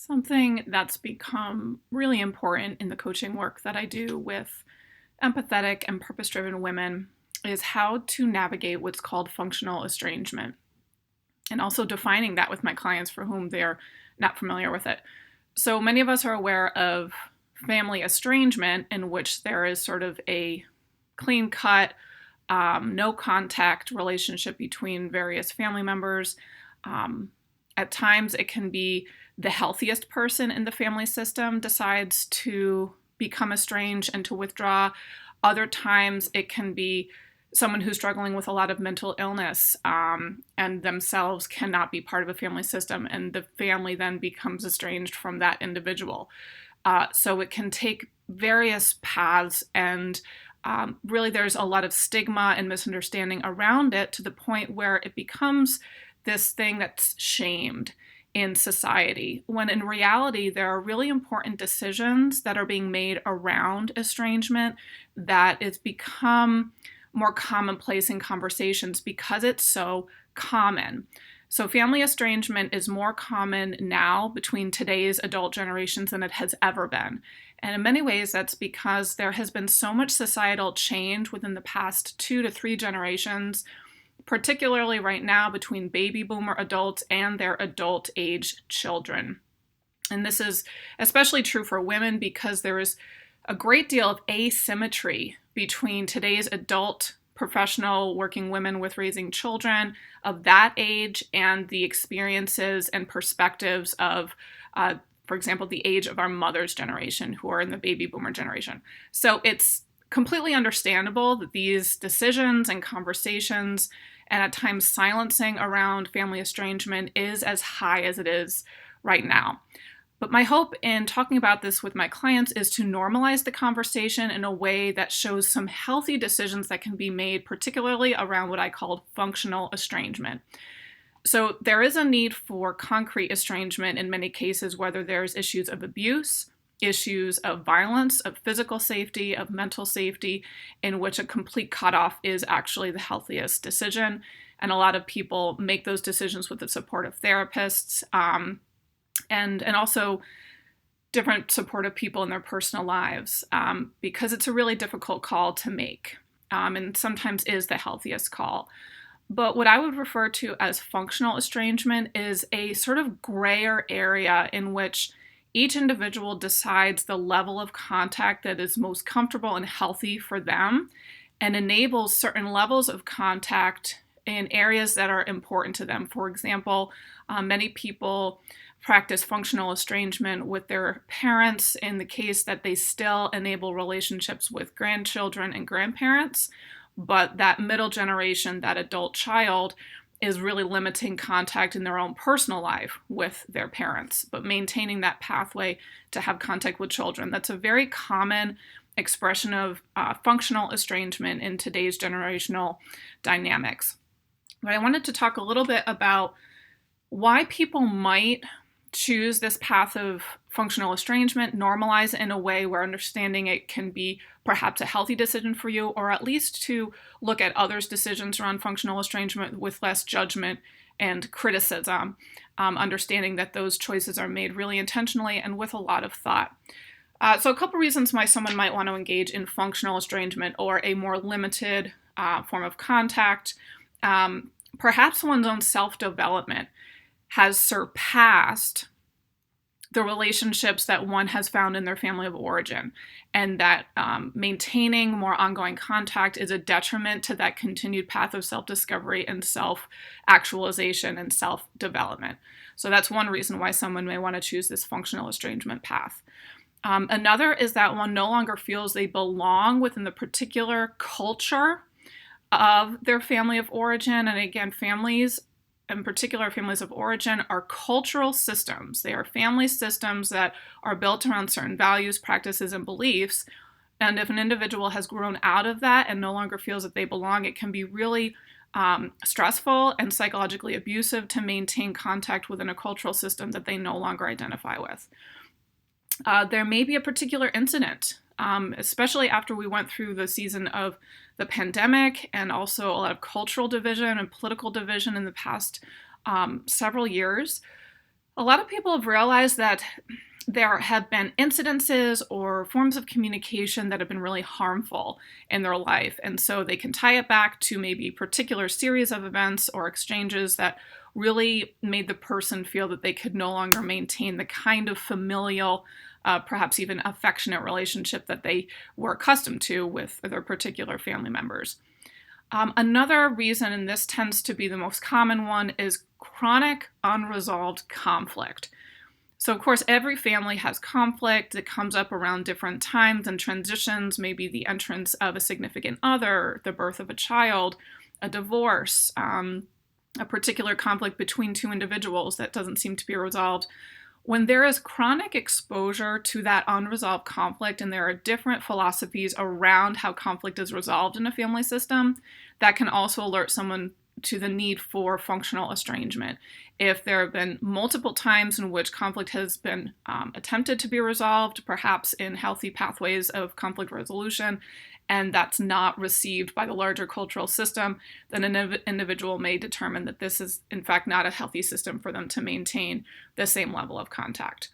Something that's become really important in the coaching work that I do with empathetic and purpose driven women is how to navigate what's called functional estrangement, and also defining that with my clients for whom they're not familiar with it. So many of us are aware of family estrangement, in which there is sort of a clean cut, no contact relationship between various family members. Um, at times, it can be the healthiest person in the family system decides to become estranged and to withdraw. Other times, it can be someone who's struggling with a lot of mental illness, and themselves cannot be part of a family system, and the family then becomes estranged from that individual. So it can take various paths, and really there's a lot of stigma and misunderstanding around it, to the point where it becomes this thing that's shamed in society, when in reality there are really important decisions that are being made around estrangement that it's become more commonplace in conversations because it's so common. So family estrangement is more common now between today's adult generations than it has ever been. And in many ways, that's because there has been so much societal change within the past 2 to 3 generations, particularly right now between baby boomer adults and their adult age children. And this is especially true for women because there is a great deal of asymmetry between today's adult professional working women with raising children of that age and the experiences and perspectives of, for example, the age of our mother's generation, who are in the baby boomer generation. So it's completely understandable that these decisions and conversations, and at times silencing around family estrangement, is as high as it is right now. But my hope in talking about this with my clients is to normalize the conversation in a way that shows some healthy decisions that can be made, particularly around what I call functional estrangement. So there is a need for concrete estrangement in many cases, whether there's issues of abuse, issues of violence, of physical safety, of mental safety, in which a complete cutoff is actually the healthiest decision. And a lot of people make those decisions with the support of therapists, and also different supportive people in their personal lives, because it's a really difficult call to make, and sometimes is the healthiest call. But what I would refer to as functional estrangement is a sort of grayer area in which each individual decides the level of contact that is most comfortable and healthy for them, and enables certain levels of contact in areas that are important to them. For example, many people practice functional estrangement with their parents in the case that they still enable relationships with grandchildren and grandparents, but that middle generation, that adult child, is really limiting contact in their own personal life with their parents, but maintaining that pathway to have contact with children. That's a very common expression of functional estrangement in today's generational dynamics. But I wanted to talk a little bit about why people might choose this path of functional estrangement, normalize it in a way where understanding it can be perhaps a healthy decision for you, or at least to look at others' decisions around functional estrangement with less judgment and criticism, understanding that those choices are made really intentionally and with a lot of thought. So a couple reasons why someone might want to engage in functional estrangement or a more limited form of contact. Perhaps one's own self-development has surpassed the relationships that one has found in their family of origin, and that maintaining more ongoing contact is a detriment to that continued path of self-discovery and self-actualization and self-development. So that's one reason why someone may want to choose this functional estrangement path. Another is that one no longer feels they belong within the particular culture of their family of origin. And again, families, in particular families of origin, are cultural systems. They are family systems that are built around certain values, practices, and beliefs. And if an individual has grown out of that and no longer feels that they belong, it can be really stressful and psychologically abusive to maintain contact within a cultural system that they no longer identify with. There may be a particular incident, especially after we went through the season of the pandemic and also a lot of cultural division and political division in the past several years. A lot of people have realized that there have been incidences or forms of communication that have been really harmful in their life. And so they can tie it back to maybe a particular series of events or exchanges that really made the person feel that they could no longer maintain the kind of familial, perhaps even affectionate relationship that they were accustomed to with their particular family members. Another reason, and this tends to be the most common one, is chronic unresolved conflict. So, of course, every family has conflict that comes up around different times and transitions, maybe the entrance of a significant other, the birth of a child, a divorce, a particular conflict between two individuals that doesn't seem to be resolved. When there is chronic exposure to that unresolved conflict, and there are different philosophies around how conflict is resolved in a family system, that can also alert someone to the need for functional estrangement. If there have been multiple times in which conflict has been attempted to be resolved, perhaps in healthy pathways of conflict resolution, and that's not received by the larger cultural system, then an individual may determine that this is, in fact, not a healthy system for them to maintain the same level of contact.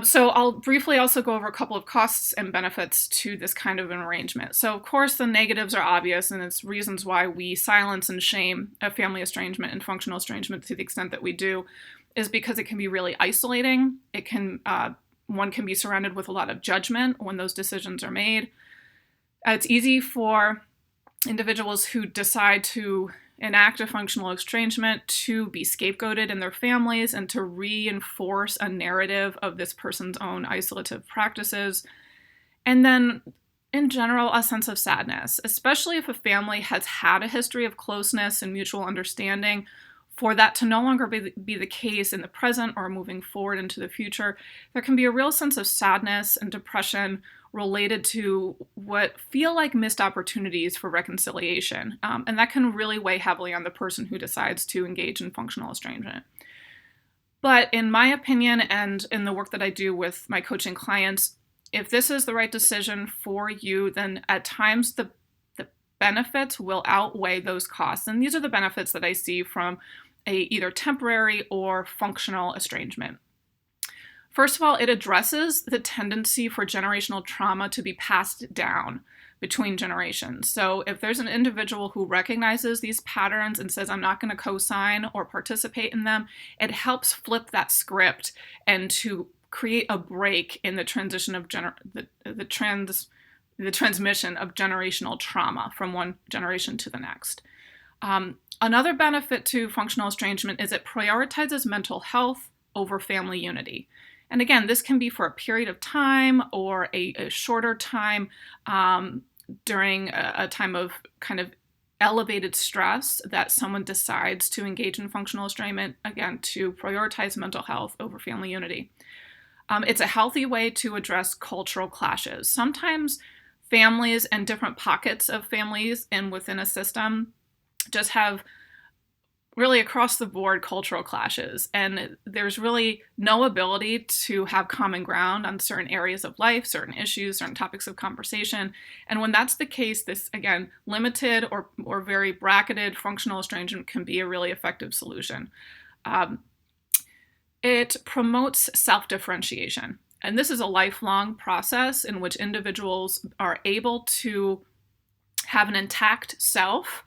So I'll briefly also go over a couple of costs and benefits to this kind of an arrangement. So of course the negatives are obvious, and it's reasons why we silence and shame a family estrangement and functional estrangement to the extent that we do, is because it can be really isolating. It can one can be surrounded with a lot of judgment when those decisions are made. It's easy for individuals who decide to enact a functional estrangement to be scapegoated in their families and to reinforce a narrative of this person's own isolative practices. And then, in general, a sense of sadness, especially if a family has had a history of closeness and mutual understanding. For that to no longer be the case in the present or moving forward into the future, there can be a real sense of sadness and depression related to what feel like missed opportunities for reconciliation. And that can really weigh heavily on the person who decides to engage in functional estrangement. But in my opinion, and in the work that I do with my coaching clients, if this is the right decision for you, then at times the benefits will outweigh those costs. And these are the benefits that I see from either temporary or functional estrangement. First of all, it addresses the tendency for generational trauma to be passed down between generations. So if there's an individual who recognizes these patterns and says, I'm not going to co-sign or participate in them, it helps flip that script and to create a break in the transition of the transmission of generational trauma from one generation to the next. Another benefit to functional estrangement is it prioritizes mental health over family unity. And again, this can be for a period of time or a shorter time during a time of kind of elevated stress that someone decides to engage in functional estrangement, again, to prioritize mental health over family unity. It's a healthy way to address cultural clashes. Sometimes families and different pockets of families and within a system just have really across the board cultural clashes, and there's really no ability to have common ground on certain areas of life, certain issues, certain topics of conversation. And when that's the case, this, again, limited or very bracketed functional estrangement can be a really effective solution. It promotes self-differentiation. And this is a lifelong process in which individuals are able to have an intact self,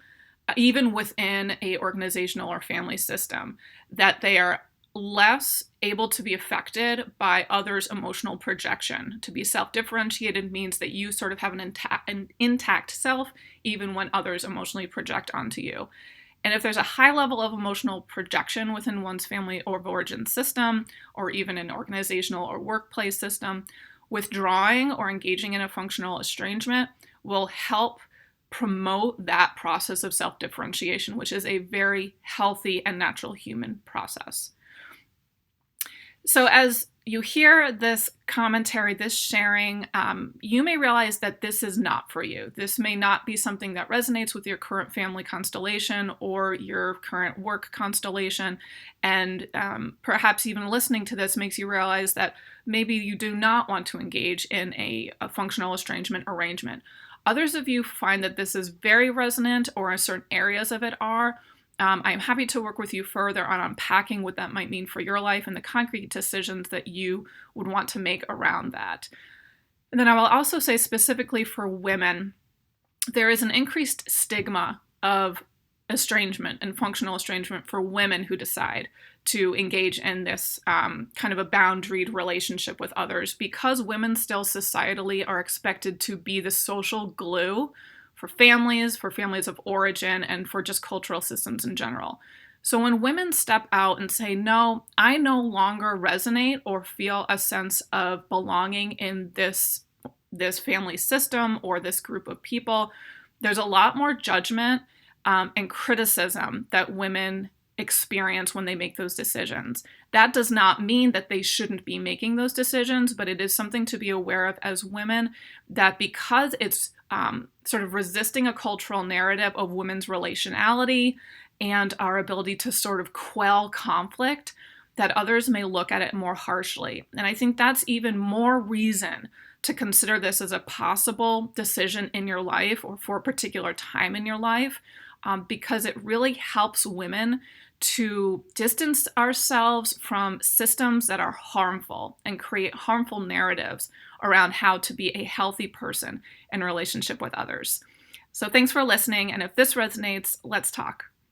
even within a organizational or family system, that they are less able to be affected by others' emotional projection. To be self-differentiated means that you sort of have an intact self, even when others emotionally project onto you. And if there's a high level of emotional projection within one's family or origin system, or even an organizational or workplace system, withdrawing or engaging in a functional estrangement will help promote that process of self-differentiation, which is a very healthy and natural human process. So as you hear this commentary, this sharing, you may realize that this is not for you. This may not be something that resonates with your current family constellation or your current work constellation. And perhaps even listening to this makes you realize that maybe you do not want to engage in a functional estrangement arrangement. Others of you find that this is very resonant, or certain areas of it are. I'm happy to work with you further on unpacking what that might mean for your life and the concrete decisions that you would want to make around that. And then I will also say specifically for women, there is an increased stigma of estrangement and functional estrangement for women who decide to engage in this kind of a boundaried relationship with others, because women still societally are expected to be the social glue for families of origin, and for just cultural systems in general. So when women step out and say, no, I no longer resonate or feel a sense of belonging in this family system or this group of people, there's a lot more judgment and criticism that women experience when they make those decisions. That does not mean that they shouldn't be making those decisions, but it is something to be aware of as women, that because it's sort of resisting a cultural narrative of women's relationality and our ability to sort of quell conflict, that others may look at it more harshly. And I think that's even more reason to consider this as a possible decision in your life or for a particular time in your life, because it really helps women to distance ourselves from systems that are harmful and create harmful narratives around how to be a healthy person in relationship with others. So thanks for listening. And if this resonates, let's talk.